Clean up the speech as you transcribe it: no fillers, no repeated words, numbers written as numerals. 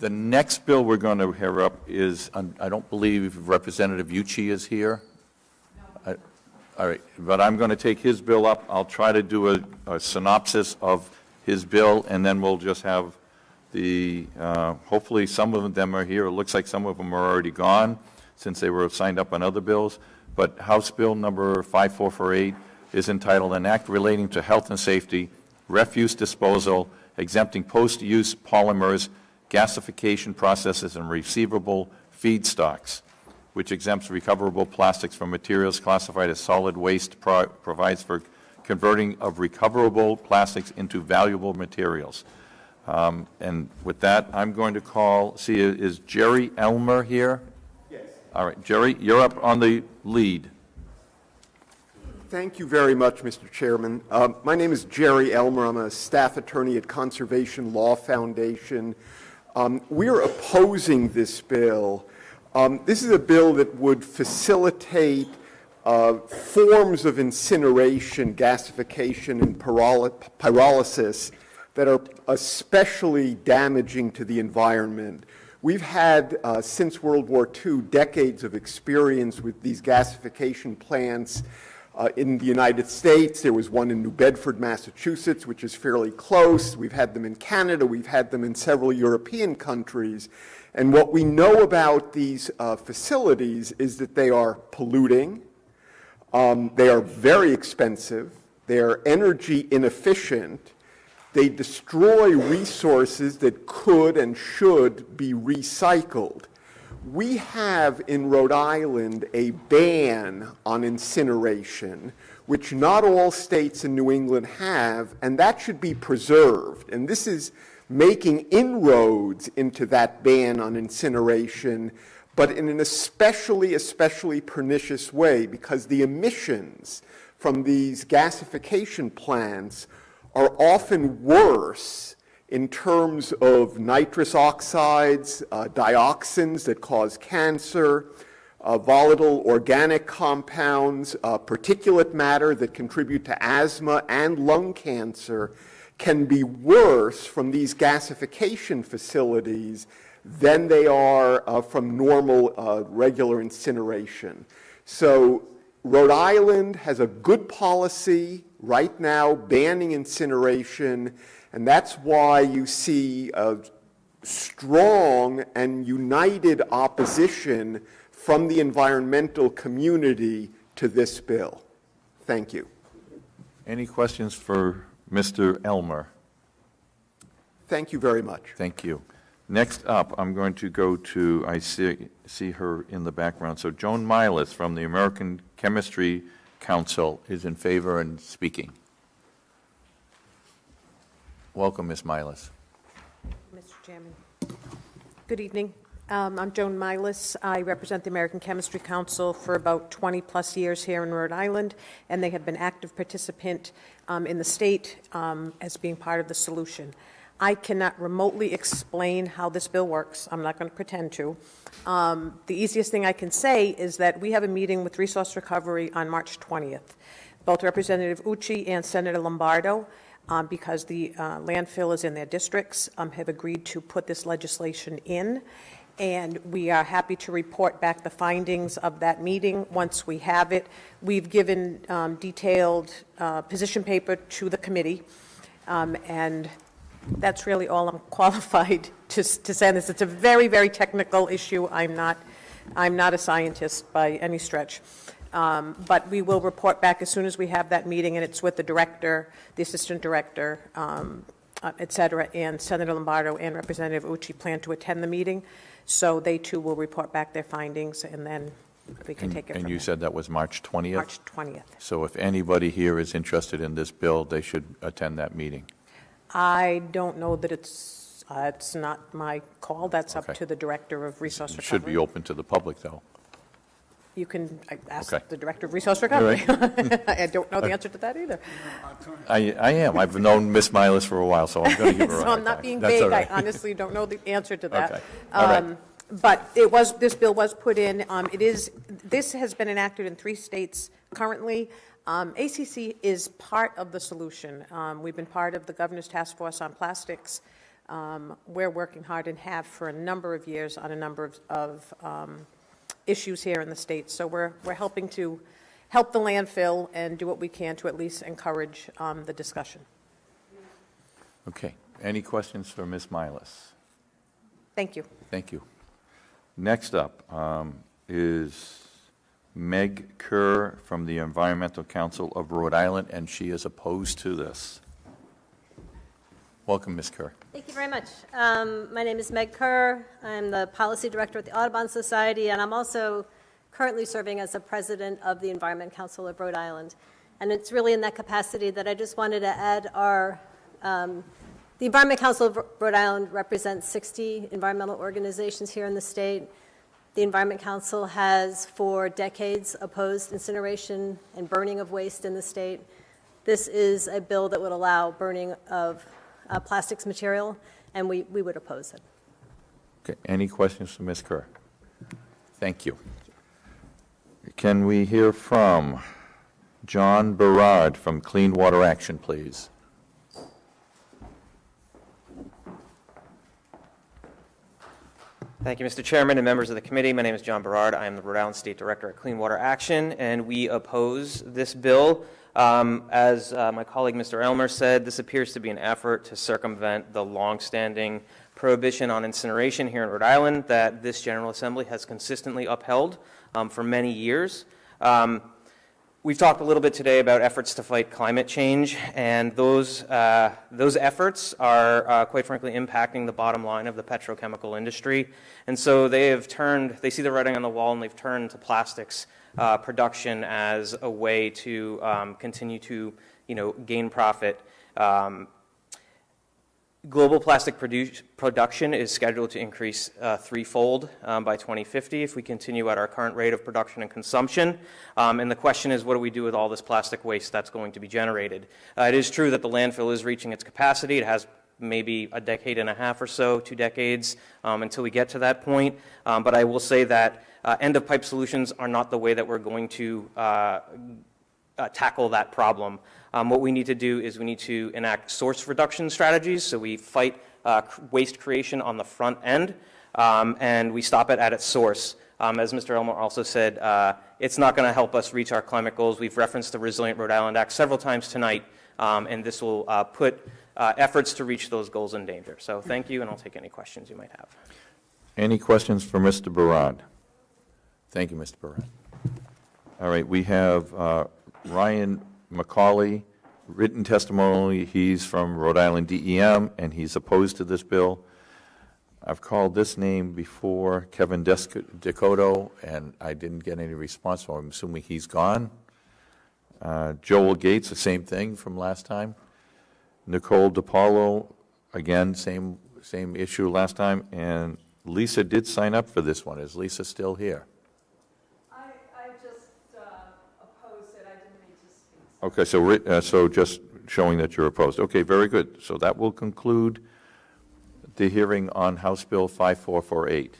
The next bill we're going to hear up is, I don't believe Representative Yuichi is here. All right, but I'm going to take his bill up. I'll try to do a synopsis of his bill, and then we'll just have the, hopefully some of them are here. It looks like some of them are already gone since they were signed up on other bills. But House Bill number 5448 is entitled An Act Relating to Health and Safety, Refuse Disposal, Exempting Post Use Polymers, Gasification Processes, and Recoverable Feedstocks, which exempts recoverable plastics from materials classified as solid waste, provides for converting of recoverable plastics into valuable materials. And with that, I'm going to call, is Jerry Elmer here? Yes. All right, Jerry, you're up on the lead. Thank you very much, Mr. Chairman. My name is Jerry Elmer. I'm a staff attorney at Conservation Law Foundation. We're opposing this bill. This is a bill that would facilitate forms of incineration, gasification, and pyrolysis that are especially damaging to the environment. We've had, since World War II, decades of experience with these gasification plants. In the United States, there was one in New Bedford, Massachusetts, which is fairly close. We've had them in Canada. We've had them in several European countries. And what we know about these facilities is that they are polluting. They are very expensive. They are energy inefficient. They destroy resources that could and should be recycled. We have in Rhode Island a ban on incineration, which not all states in New England have, and that should be preserved. And this is making inroads into that ban on incineration, but in an especially pernicious way, because the emissions from these gasification plants are often worse in terms of nitrous oxides, dioxins that cause cancer, volatile organic compounds, particulate matter that contribute to asthma and lung cancer can be worse from these gasification facilities than they are from normal regular incineration. So Rhode Island has a good policy right now banning incineration, and that's why you see a strong and united opposition from the environmental community to this bill. Thank you. Any questions for Mr. Elmer? Thank you very much. Thank you. Next up, I'm going to go to, I see her in the background. So Joan Milas from the American Chemistry Council is in favor and speaking. Welcome, Ms. Milas. Mr. Chairman. Good evening. I'm Joan Milas. I represent the American Chemistry Council for about 20 plus years here in Rhode Island, and they have been active participant in the state as being part of the solution. I cannot remotely explain how this bill works. I'm not going to pretend to. The easiest thing I can say is that we have a meeting with Resource Recovery on March 20th. Both Representative Yuichi and Senator Lombardo, because the landfill is in their districts, have agreed to put this legislation in. And we are happy to report back the findings of that meeting once we have it. We've given detailed position paper to the committee, and that's really all I'm qualified to say on this. It's a very, very technical issue. I'm not a scientist by any stretch. But we will report back as soon as we have that meeting, and it's with the director, the assistant director, et cetera, and Senator Lombardo and Representative Yuichi plan to attend the meeting. So they too will report back their findings, and then we can take it from there. And you said that was March 20th? March 20th. So if anybody here is interested in this bill, they should attend that meeting. I don't know that it's not my call. That's up to the director of Resource Recovery. It should be open to the public, though. You can ask the director of Resource Recovery. Right. I don't know the answer to that either. I am. I've known Ms. Milas for a while, so I'm going to give her a So hard I'm not time. being That's vague. all right. I honestly don't know the answer to that. Okay. All right. But this bill was put in. This has been enacted in 3 states currently. ACC is part of the solution. We've been part of the Governor's Task Force on Plastics. We're working hard and have for a number of years on a number of issues here in the state. So we're helping to help the landfill and do what we can to at least encourage the discussion. Okay. Any questions for Ms. Milas? Thank you. Thank you. Next up is Meg Kerr from the Environmental Council of Rhode Island, and she is opposed to this. Welcome, Ms. Kerr. Thank you very much. My name is Meg Kerr. I'm the Policy Director at the Audubon Society, and I'm also currently serving as the President of the Environment Council of Rhode Island. And it's really in that capacity that I just wanted to add our, the Environment Council of Rhode Island represents 60 environmental organizations here in the state. The Environment Council has for decades opposed incineration and burning of waste in the state. This is a bill that would allow burning of plastics material, and we would oppose it. Okay. Any questions for Ms. Kerr? Thank you. Can we hear from John Berard from Clean Water Action, please? Thank you, Mr. Chairman and members of the committee. My name is John Berard. I am the Rhode Island State Director at Clean Water Action, and we oppose this bill. As my colleague, Mr. Elmer, said, this appears to be an effort to circumvent the longstanding prohibition on incineration here in Rhode Island that this General Assembly has consistently upheld for many years. We've talked a little bit today about efforts to fight climate change, and those efforts are, quite frankly, impacting the bottom line of the petrochemical industry. And so they see the writing on the wall, and they've turned to plastics production as a way to continue to, gain profit. Global plastic production is scheduled to increase threefold by 2050 if we continue at our current rate of production and consumption. And the question is, what do we do with all this plastic waste that's going to be generated? It is true that the landfill is reaching its capacity. It has maybe a decade and a half or so, 2 decades, until we get to that point. But I will say that end-of-pipe solutions are not the way that we're going to tackle that problem. What we need to do is we need to enact source reduction strategies, so we fight waste creation on the front end, and we stop it at its source. As Mr. Elmer also said, it's not going to help us reach our climate goals. We've referenced the Resilient Rhode Island Act several times tonight, and this will put efforts to reach those goals in danger. So thank you, and I'll take any questions you might have. Any questions for Mr. Berard? Thank you, Mr. Berard. All right, we have Ryan McCauley, written testimony. He's from Rhode Island DEM, and he's opposed to this bill. I've called this name before, Kevin Decoto, and I didn't get any response, so I'm assuming he's gone. Joel Gates, the same thing from last time. Nicole DiPaolo, again, same issue last time. And Lisa did sign up for this one. Is Lisa still here? I just opposed it. I didn't need to speak. Okay, so just showing that you're opposed. Okay, very good. So that will conclude the hearing on House Bill 5448.